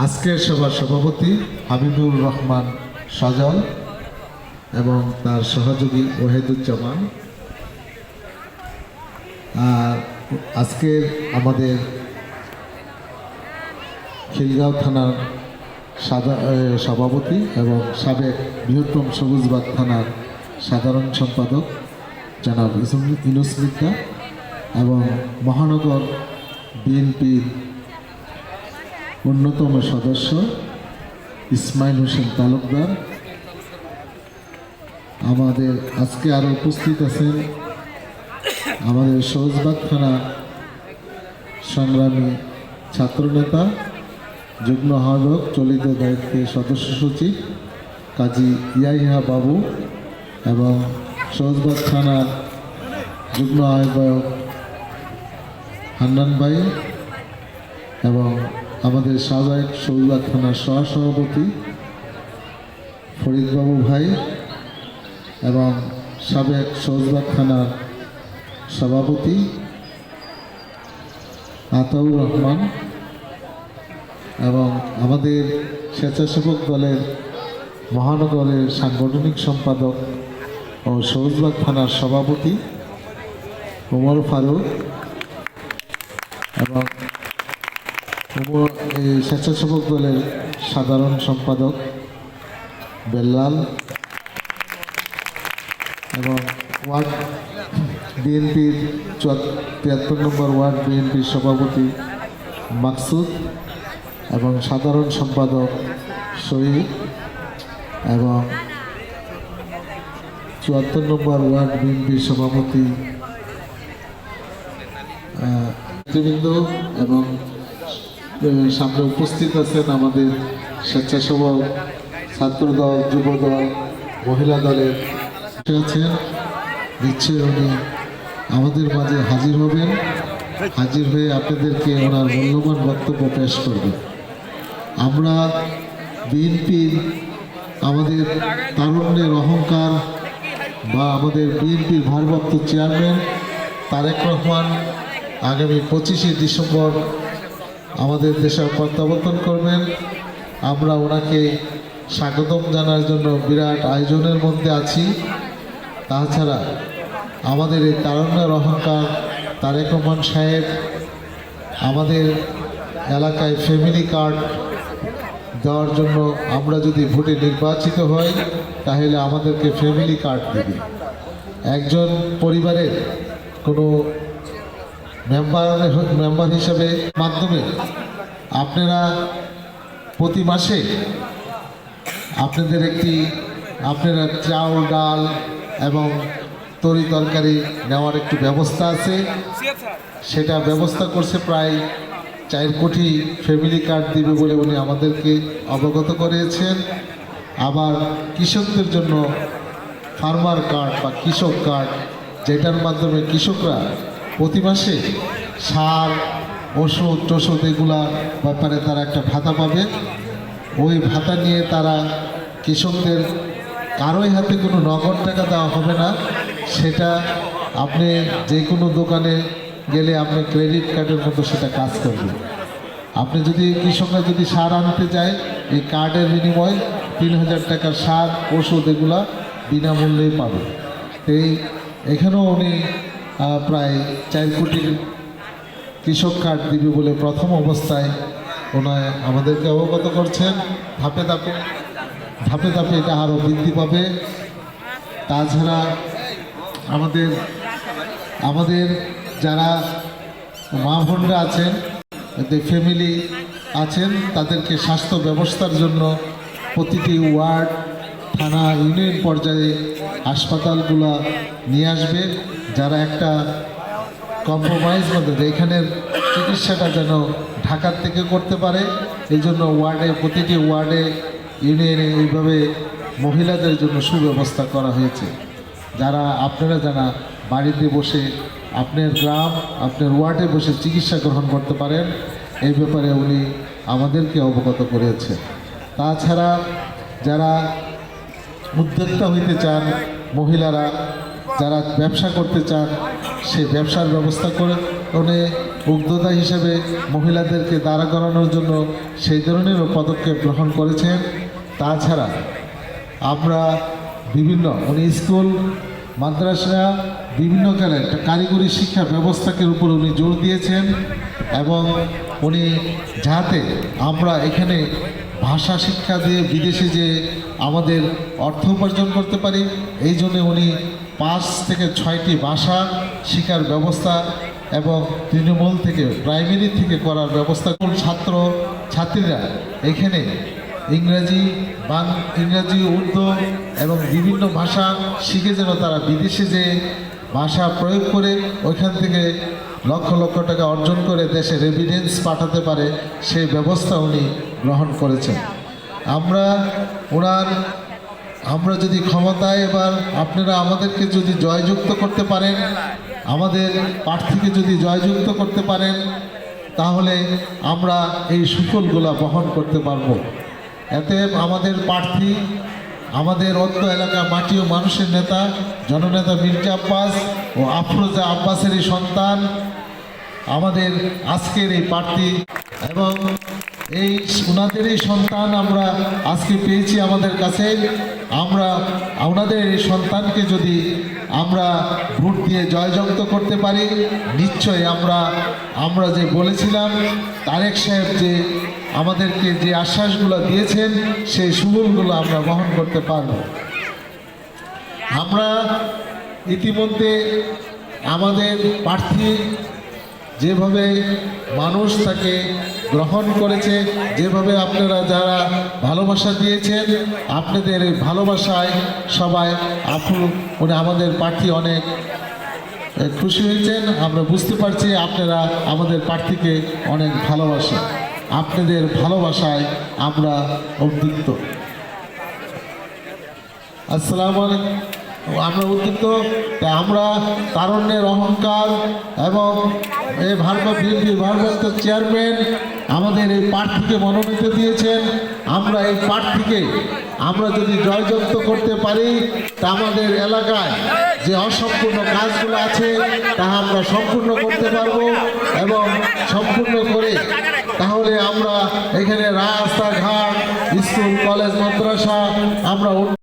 আজকের সভার সভাপতি হাবিবুর রহমান সজল এবং তার সহযোগী ওয়াহিদুজ্জামান। আর আজকের আমাদের খিলগাঁও থানার সভাপতি এবং সাবেক বৃহত্তম সবুজবাগ থানার সাধারণ সম্পাদক জনাব ইউনুস মির্জা এবং মহানগর বিএনপির অন্যতম সদস্য ইসমাইল হোসেন তালুকদার। আমাদের আজকে আরও উপস্থিত আছেন আমাদের সবুজবাগ থানা সংগ্রামী ছাত্রনেতা যুগ্ম আহ্বায়ক চলিত দায়িত্বে সদস্য সচিব কাজী ইয়াহিয়া বাবু এবং সবুজবাগ থানার যুগ্ম আহ্বায়ক হান্নান ভাই এবং আমাদের সাবেক সবুজবাগ থানার সহসভাপতি ফরিদবাবু ভাই এবং সাবেক সবুজবাগ থানার সভাপতি আতাউর রহমান এবং আমাদের স্বেচ্ছাসেবক দলের মহানগরের সাংগঠনিক সম্পাদক ও সবুজবাগ থানার সভাপতি ওমর ফারুক এবং স্বেচ্ছাসেবক দলের সাধারণ সম্পাদক বেল্লাল এবং ওয়ার্ড বিএনপির 73 নম্বর ওয়ার্ড বিএনপির সভাপতি মাকসুদ এবং সাধারণ সম্পাদক শহীদ এবং 74 নম্বর ওয়ার্ড বিএনপির সভাপতি নেতৃবৃন্দ এবং সামনে উপস্থিত আছেন আমাদের স্বেচ্ছাসেবক ছাত্রদল, যুবদল, মহিলা দলের আছেন। নিশ্চয়ই উনি আমাদের মাঝে হাজির হবেন, হাজির হয়ে আপনাদেরকে ওনার মূল্যবান বক্তব্য পেশ করবেন। আমরা বিএনপির আমাদের তারুণ্যের অহংকার বা আমাদের বিএনপির ভারপ্রাপ্ত চেয়ারম্যান তারেক রহমান আগামী 25শে ডিসেম্বর আমাদের দেশে প্রত্যাবর্তন করবেন। আমরা ওনাকে স্বাগতম জানার জন্য বিরাট আয়োজনের মধ্যে আছি। তাছাড়া আমাদের এই তারুণ্যের অহংকার তারেক রহমান সাহেব আমাদের এলাকায় ফ্যামিলি কার্ড দেওয়ার জন্য আমরা যদি ভোটে নির্বাচিত হই তাহলে আমাদেরকে ফ্যামিলি কার্ড দেবে। একজন পরিবারের কোনো মেম্বার হিসাবে মাধ্যমে আপনারা প্রতি মাসে আপনারা চাউল, ডাল এবং তরি তরকারি নেওয়ার একটু ব্যবস্থা আছে। সেটা ব্যবস্থা করছে প্রায় 4 কোটি ফ্যামিলি কার্ড দিবে বলে উনি আমাদেরকে অবগত করিয়েছেন। আবার কৃষকদের জন্য ফার্মার কার্ড বা কৃষক কার্ড, যেটার মাধ্যমে কৃষকরা প্রতি মাসে সার, ওষুধ এগুলা ব্যাপারে তারা একটা ভাতা পাবে। ওই ভাতা নিয়ে তারা কৃষকদের কারোই হাতে কোনো নগদ টাকা দেওয়া হবে না। সেটা আপনি যে কোনো দোকানে গেলে আপনি ক্রেডিট কার্ডের মতো সেটা কাজ করবে। আপনি যদি কৃষকরা যদি সার আনতে যায় এই কার্ডের বিনিময়ে 3000 টাকার সার, ওষুধ এগুলা বিনামূল্যেই পাবে। এই এখানেও উনি প্রায় 4 কোটির কৃষক কার্ড দিবে বলে প্রথম অবস্থায় ওনায় আমাদেরকে অবগত করছেন। ধাপে ধাপে এটা আরও বৃদ্ধি পাবে। তাছাড়া আমাদের যারা মা বোনরা আছেন, ফ্যামিলি আছেন, তাদেরকে স্বাস্থ্য ব্যবস্থার জন্য প্রতিটি ওয়ার্ড, থানা, ইউনিয়ন পর্যায়ে হাসপাতালগুলো নিয়ে আসবে, যারা একটা কম্প্রোমাইজ মধ্যে এখানের চিকিৎসাটা যেন ঢাকার থেকে করতে পারে। এই জন্য প্রতিটি ওয়ার্ডে, ইউনিয়নে এইভাবে মহিলাদের জন্য সুব্যবস্থা করা হয়েছে। আপনারা যারা বাড়িতে বসে আপনার গ্রাম, আপনার ওয়ার্ডে বসে চিকিৎসা গ্রহণ করতে পারেন, এই ব্যাপারে উনি আমাদেরকে অবগত করেছেন। তাছাড়া যারা উদ্যোক্তা হইতে চান, মহিলারা যারা ব্যবসা করতে চান, সেই ব্যবসার ব্যবস্থা করে উনি উদ্যোক্তা হিসেবে মহিলাদেরকে দাঁড়া করানোর জন্য সেই ধরনেরও পদক্ষেপ গ্রহণ করেছেন। তাছাড়া আমরা বিভিন্ন উনি স্কুল মাদ্রাসা বিভিন্ন কারিগরি শিক্ষা ব্যবস্থাকে উপর উনি জোর দিয়েছেন এবং উনি যাতে আমরা এখানে ভাষা শিক্ষা দিয়ে বিদেশে যে আমাদের অর্থ উপার্জন করতে পারি, এই জন্য উনি 5 থেকে 6টি ভাষা শেখার ব্যবস্থা এবং তৃণমূল থেকে প্রাইমারি থেকে করার ব্যবস্থা করুন। ছাত্রীরা এখানে ইংরাজি উর্দু এবং বিভিন্ন ভাষা শিখে যেন তারা বিদেশে যে ভাষা প্রয়োগ করে ওইখান থেকে লক্ষ লক্ষ টাকা অর্জন করে দেশে রেভিডেন্স পাঠাতে পারে, সেই ব্যবস্থা উনি গ্রহণ করেছেন। আমরা যদি ক্ষমতায় এবার আপনারা আমাদেরকে যদি জয়যুক্ত করতে পারেন, আমাদের প্রার্থীকে যদি জয়যুক্ত করতে পারেন, তাহলে আমরা এই সুফলগুলা বহন করতে পারব। এতে আমাদের প্রার্থী আমাদের অত্য এলাকা মাটি ও মানুষের নেতা জননেতা মির্জা আব্বাস ও আফরোজা আব্বাসেরই সন্তান আমাদের আজকের এই প্রার্থী, এবং এই ওনাদেরই সন্তান আমরা আজকে পেয়েছি আমাদের কাছে। আমরা ওনাদের এই সন্তানকে যদি আমরা ভোট দিয়ে জয়যুক্ত করতে পারি, নিশ্চয়ই আমরা যে বলেছিলাম তারেক সাহেব যে আমাদেরকে যে আশ্বাসগুলো দিয়েছেন সেই সুফলগুলো আমরা বহন করতে পারব। আমরা ইতিমধ্যে আমাদের প্রার্থী যেভাবে মানুষ তাকে গ্রহণ করেছে, যেভাবে আপনারা যারা ভালোবাসা দিয়েছেন, আপনাদের এই ভালোবাসায় সবাই উনি আমাদের প্রার্থী অনেক খুশি হয়েছেন। আমরা বুঝতে পারছি আপনারা আমাদের প্রার্থীকে অনেক ভালোবাসেন। আপনাদের ভালোবাসায় আমরা উদ্দীপ্ত। আসসালামু আলাইকুম। আমরা উদ্দীপ্ত, আমরা তারুণ্যের অহংকার এবং এই বিএনপির ভারপ্রাপ্ত চেয়ারম্যান আমাদের এই প্রার্থীকে মনোনীত দিয়েছেন। আমরা এই প্রার্থীকে আমরা যদি জয়যুক্ত করতে পারি, তা আমাদের এলাকায় যে অসম্পূর্ণ কাজগুলো আছে তা আমরা সম্পূর্ণ করতে পারব, এবং সম্পূর্ণ করে তাহলে আমরা এখানে রাস্তাঘাট, স্কুল, কলেজ, মাদ্রাসা আমরা